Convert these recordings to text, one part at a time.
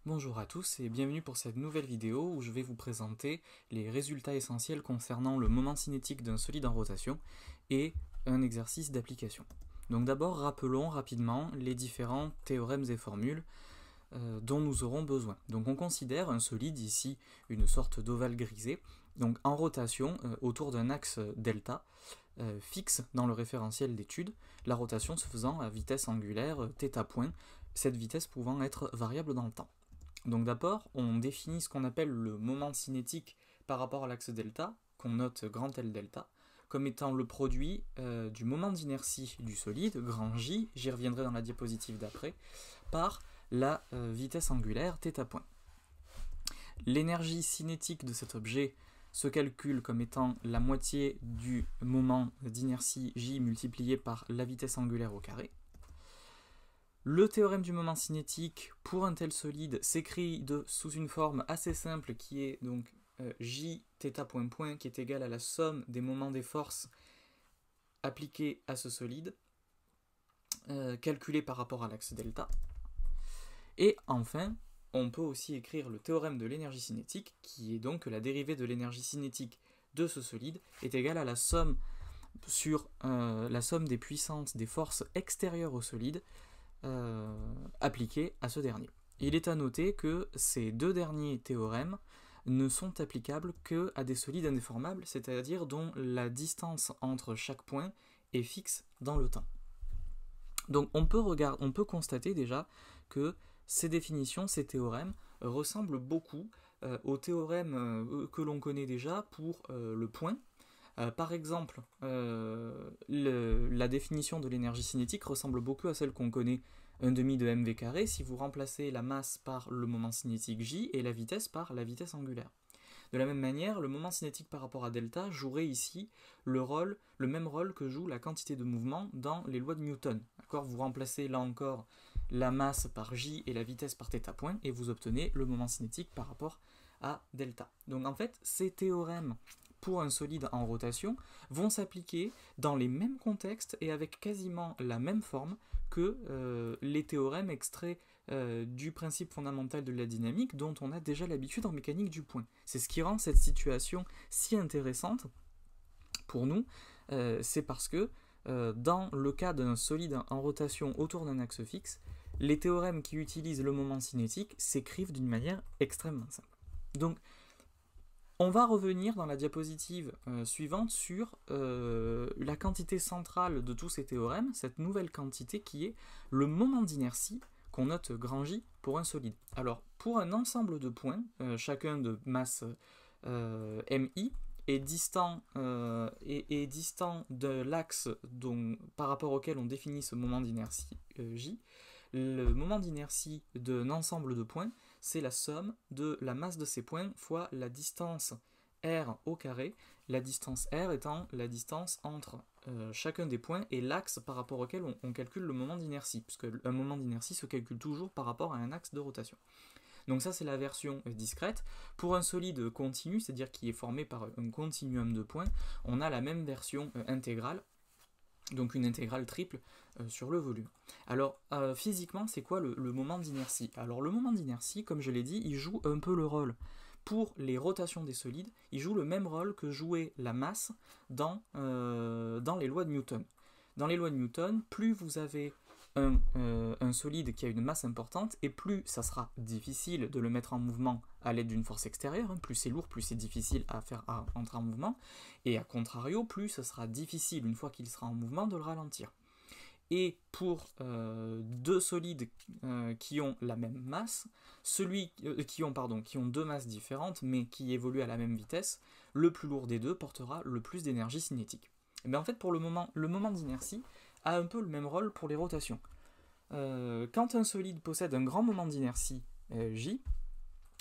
Bonjour à tous et bienvenue pour cette nouvelle vidéo où je vais vous présenter les résultats essentiels concernant le moment cinétique d'un solide en rotation et un exercice d'application. Donc d'abord rappelons rapidement les différents théorèmes et formules dont nous aurons besoin. Donc on considère un solide ici une sorte d'ovale grisé, donc en rotation autour d'un axe delta fixe dans le référentiel d'étude, la rotation se faisant à vitesse angulaire θ point, cette vitesse pouvant être variable dans le temps. Donc d'abord, on définit ce qu'on appelle le moment cinétique par rapport à l'axe delta, qu'on note grand L delta, comme étant le produit du moment d'inertie du solide, grand J, j'y reviendrai dans la diapositive d'après, par la vitesse angulaire θ point. L'énergie cinétique de cet objet se calcule comme étant la moitié du moment d'inertie J multiplié par la vitesse angulaire au carré. Le théorème du moment cinétique pour un tel solide s'écrit sous une forme assez simple qui est donc J θ point point qui est égal à la somme des moments des forces appliquées à ce solide calculé par rapport à l'axe delta. Et enfin, on peut aussi écrire le théorème de l'énergie cinétique qui est donc que la dérivée de l'énergie cinétique de ce solide est égale à la somme sur la somme des puissances des forces extérieures au solide appliquées à ce dernier. Il est à noter que ces deux derniers théorèmes ne sont applicables qu'à des solides indéformables, c'est-à-dire dont la distance entre chaque point est fixe dans le temps. Donc on peut constater déjà que ces définitions, ces théorèmes, ressemblent beaucoup aux théorèmes que l'on connaît déjà pour le point. Par exemple, la définition de l'énergie cinétique ressemble beaucoup à celle qu'on connaît 1 demi de mv carré si vous remplacez la masse par le moment cinétique J et la vitesse par la vitesse angulaire. De la même manière, le moment cinétique par rapport à delta jouerait ici le même rôle que joue la quantité de mouvement dans les lois de Newton. Vous remplacez là encore la masse par J et la vitesse par θ point et vous obtenez le moment cinétique par rapport à delta. Donc en fait, ces théorèmes pour un solide en rotation vont s'appliquer dans les mêmes contextes et avec quasiment la même forme que les théorèmes extraits du principe fondamental de la dynamique dont on a déjà l'habitude en mécanique du point. C'est ce qui rend cette situation si intéressante pour nous, c'est parce que dans le cas d'un solide en rotation autour d'un axe fixe, les théorèmes qui utilisent le moment cinétique s'écrivent d'une manière extrêmement simple. Donc, on va revenir dans la diapositive suivante sur la quantité centrale de tous ces théorèmes, cette nouvelle quantité qui est le moment d'inertie qu'on note grand J pour un solide. Alors, pour un ensemble de points, chacun de masse MI, est distant de l'axe par rapport auquel on définit ce moment d'inertie J. Le moment d'inertie d'un ensemble de points, c'est la somme de la masse de ces points fois la distance R au carré, la distance R étant la distance entre chacun des points et l'axe par rapport auquel on calcule le moment d'inertie, puisque un moment d'inertie se calcule toujours par rapport à un axe de rotation. Donc ça c'est la version discrète. Pour un solide continu, c'est-à-dire qui est formé par un continuum de points, on a la même version intégrale, donc une intégrale triple sur le volume. Alors physiquement, c'est quoi le moment d'inertie? Alors le moment d'inertie, comme je l'ai dit, il joue un peu le rôle. Pour les rotations des solides, il joue le même rôle que jouait la masse dans les lois de Newton. Dans les lois de Newton, plus vous avez un solide qui a une masse importante, et plus ça sera difficile de le mettre en mouvement à l'aide d'une force extérieure, plus c'est lourd, plus c'est difficile à faire entrer en mouvement, et à contrario, plus ce sera difficile, une fois qu'il sera en mouvement, de le ralentir. Et pour deux solides qui ont la même masse, qui ont deux masses différentes, mais qui évoluent à la même vitesse, le plus lourd des deux portera le plus d'énergie cinétique. Et bien en fait, pour le moment d'inertie a un peu le même rôle pour les rotations. Quand un solide possède un grand moment d'inertie J,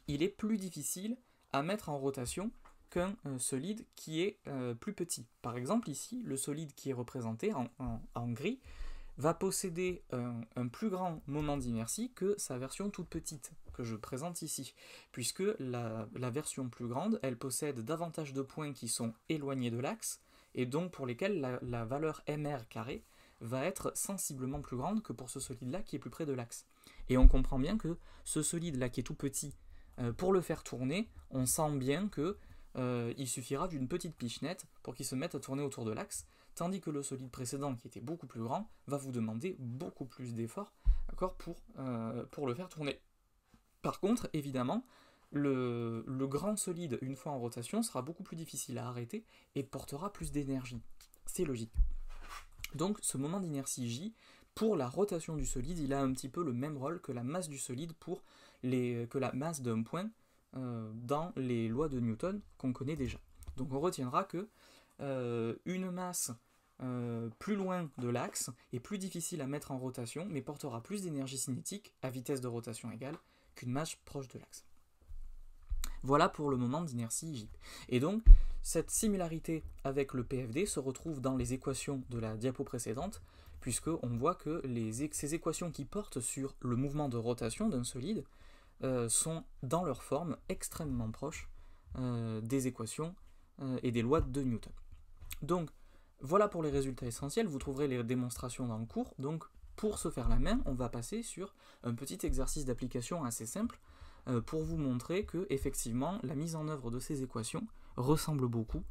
il est plus difficile à mettre en rotation qu'un solide qui est plus petit. Par exemple ici, le solide qui est représenté en gris va posséder un plus grand moment d'inertie que sa version toute petite, que je présente ici, puisque la version plus grande, elle possède davantage de points qui sont éloignés de l'axe, et donc pour lesquels la valeur mr carré va être sensiblement plus grande que pour ce solide-là qui est plus près de l'axe. Et on comprend bien que ce solide-là qui est tout petit, pour le faire tourner, on sent bien que il suffira d'une petite pichenette pour qu'il se mette à tourner autour de l'axe, tandis que le solide précédent, qui était beaucoup plus grand, va vous demander beaucoup plus d'efforts, d'accord, pour le faire tourner. Par contre, évidemment, le grand solide, une fois en rotation, sera beaucoup plus difficile à arrêter et portera plus d'énergie. C'est logique. Donc ce moment d'inertie J, pour la rotation du solide, il a un petit peu le même rôle que la masse du solide que la masse d'un point dans les lois de Newton qu'on connaît déjà. Donc on retiendra que une masse plus loin de l'axe est plus difficile à mettre en rotation, mais portera plus d'énergie cinétique à vitesse de rotation égale qu'une masse proche de l'axe. Voilà pour le moment d'inertie J. Et donc, cette similarité avec le PFD se retrouve dans les équations de la diapo précédente, puisqu'on voit que ces équations qui portent sur le mouvement de rotation d'un solide sont, dans leur forme, extrêmement proches des équations et des lois de Newton. Donc, voilà pour les résultats essentiels, vous trouverez les démonstrations dans le cours. Donc, pour se faire la main, on va passer sur un petit exercice d'application assez simple pour vous montrer que, effectivement, la mise en œuvre de ces équations ressemble beaucoup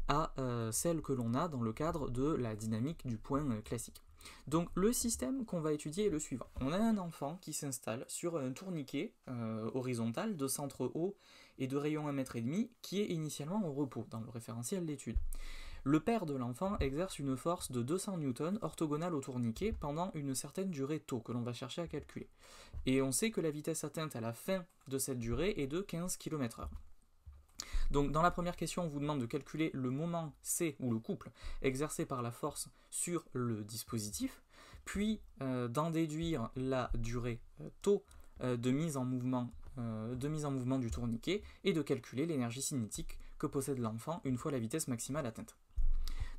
à celle que l'on a dans le cadre de la dynamique du point classique. Donc le système qu'on va étudier est le suivant. On a un enfant qui s'installe sur un tourniquet horizontal de centre haut et de rayon 1,5 m qui est initialement au repos dans le référentiel d'étude. Le père de l'enfant exerce une force de 200 N orthogonale au tourniquet pendant une certaine durée tau que l'on va chercher à calculer. Et on sait que la vitesse atteinte à la fin de cette durée est de 15 km/h. Donc dans la première question, on vous demande de calculer le moment C, ou le couple, exercé par la force sur le dispositif, puis d'en déduire la durée tau de mise en mouvement du tourniquet, et de calculer l'énergie cinétique que possède l'enfant une fois la vitesse maximale atteinte.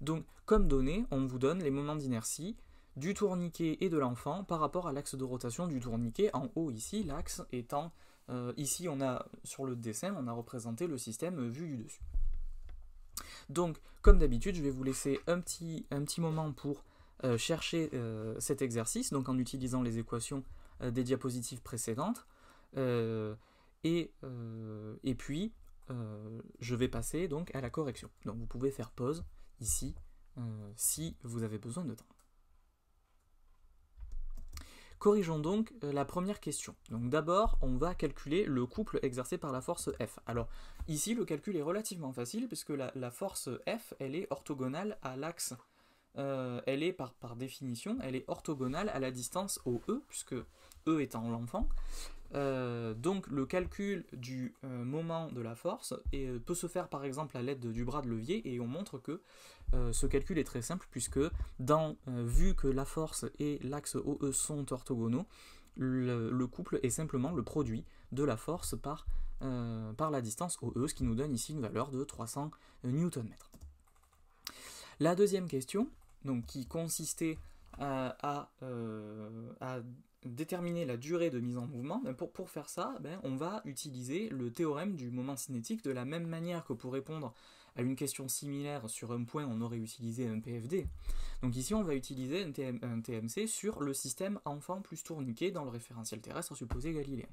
Donc comme données, on vous donne les moments d'inertie du tourniquet et de l'enfant par rapport à l'axe de rotation du tourniquet, en haut ici, l'axe étant... ici, sur le dessin, on a représenté le système vu du dessus. Donc, comme d'habitude, je vais vous laisser un petit moment pour chercher cet exercice, donc en utilisant les équations des diapositives précédentes. Et puis, je vais passer donc à la correction. Donc, vous pouvez faire pause ici si vous avez besoin de temps. Corrigeons donc la première question. Donc d'abord, on va calculer le couple exercé par la force F. Alors ici, le calcul est relativement facile puisque la force F, elle est orthogonale à l'axe. Elle est par définition, elle est orthogonale à la distance OE, puisque E étant l'enfant. Donc le calcul du moment de la force peut se faire par exemple à l'aide du bras de levier, et on montre que ce calcul est très simple puisque vu que la force et l'axe OE sont orthogonaux, le couple est simplement le produit de la force par la distance OE, ce qui nous donne ici une valeur de 300 Nm. La deuxième question, donc, qui consistait à déterminer la durée de mise en mouvement, pour faire ça, on va utiliser le théorème du moment cinétique de la même manière que pour répondre à une question similaire sur un point, on aurait utilisé un PFD. Donc ici, on va utiliser un TMC sur le système enfant plus tourniquet dans le référentiel terrestre supposé galiléen.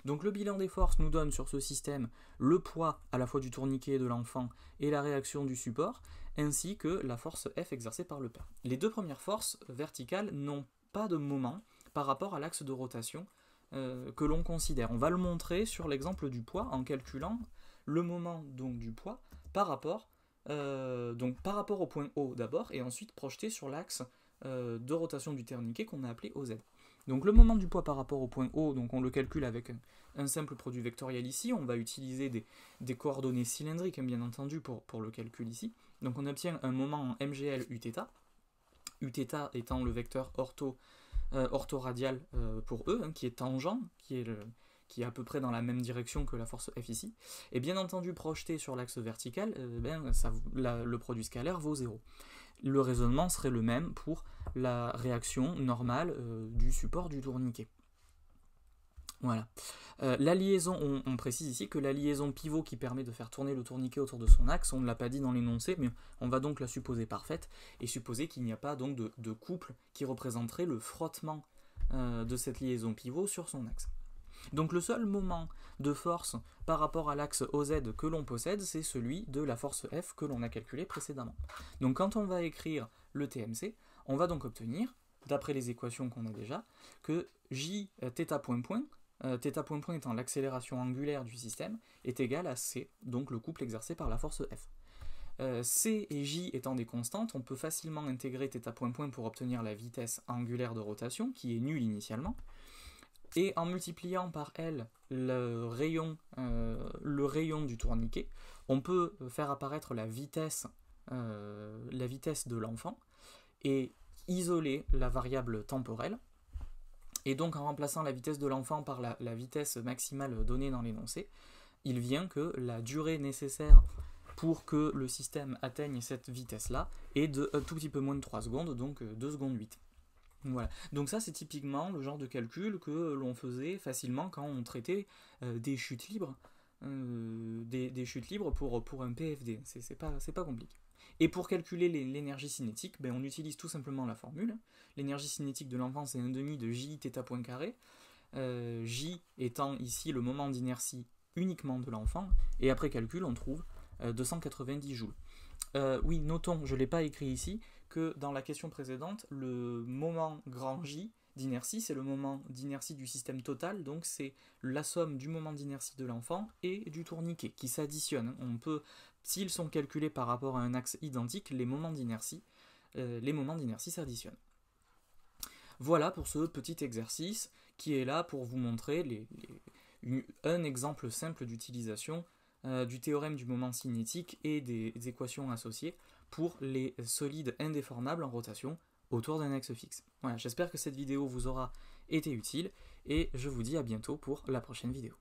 Donc le bilan des forces nous donne sur ce système le poids à la fois du tourniquet et de l'enfant et la réaction du support, ainsi que la force F exercée par le père. Les deux premières forces verticales n'ont pas de moment par rapport à l'axe de rotation que l'on considère. On va le montrer sur l'exemple du poids en calculant le moment donc, du poids par rapport au point O d'abord, et ensuite projeté sur l'axe de rotation du tourniquet qu'on a appelé OZ. Donc le moment du poids par rapport au point O, donc on le calcule avec un simple produit vectoriel ici. On va utiliser des coordonnées cylindriques, bien entendu, pour le calcul ici. Donc on obtient un moment en MGL Uθ, Uθ étant le vecteur orthoradial pour E, qui est tangent, qui est à peu près dans la même direction que la force F ici, et bien entendu projeté sur l'axe vertical, le produit scalaire vaut 0. Le raisonnement serait le même pour la réaction normale du support du tourniquet. Voilà. La liaison, on précise ici que la liaison pivot qui permet de faire tourner le tourniquet autour de son axe, on ne l'a pas dit dans l'énoncé, mais on va donc la supposer parfaite, et supposer qu'il n'y a pas donc de couple qui représenterait le frottement de cette liaison pivot sur son axe. Donc le seul moment de force par rapport à l'axe OZ que l'on possède, c'est celui de la force F que l'on a calculé précédemment. Donc quand on va écrire le TMC, on va donc obtenir, d'après les équations qu'on a déjà, que J θ point point, θ point point étant l'accélération angulaire du système, est égal à C, donc le couple exercé par la force F. C et J étant des constantes, on peut facilement intégrer θ point point pour obtenir la vitesse angulaire de rotation, qui est nulle initialement. Et en multipliant par L le rayon du tourniquet, on peut faire apparaître la vitesse de l'enfant et isoler la variable temporelle. Et donc en remplaçant la vitesse de l'enfant par la vitesse maximale donnée dans l'énoncé, il vient que la durée nécessaire pour que le système atteigne cette vitesse-là est de un tout petit peu moins de 3 secondes, donc 2 secondes 8. Voilà. Donc ça c'est typiquement le genre de calcul que l'on faisait facilement quand on traitait des chutes libres, des chutes libres pour un PFD. C'est pas compliqué. Et pour calculer l'énergie cinétique, on utilise tout simplement la formule. L'énergie cinétique de l'enfant c'est 1/2 de J θ point carré, J étant ici le moment d'inertie uniquement de l'enfant, et après calcul on trouve 290 joules. Oui, notons, je ne l'ai pas écrit ici, que dans la question précédente, le moment grand J d'inertie, c'est le moment d'inertie du système total, donc c'est la somme du moment d'inertie de l'enfant et du tourniquet, qui s'additionnent. On peut, s'ils sont calculés par rapport à un axe identique, les moments d'inertie s'additionnent. Voilà pour ce petit exercice qui est là pour vous montrer un exemple simple d'utilisation du théorème du moment cinétique et des équations associées pour les solides indéformables en rotation autour d'un axe fixe. Voilà, j'espère que cette vidéo vous aura été utile et je vous dis à bientôt pour la prochaine vidéo.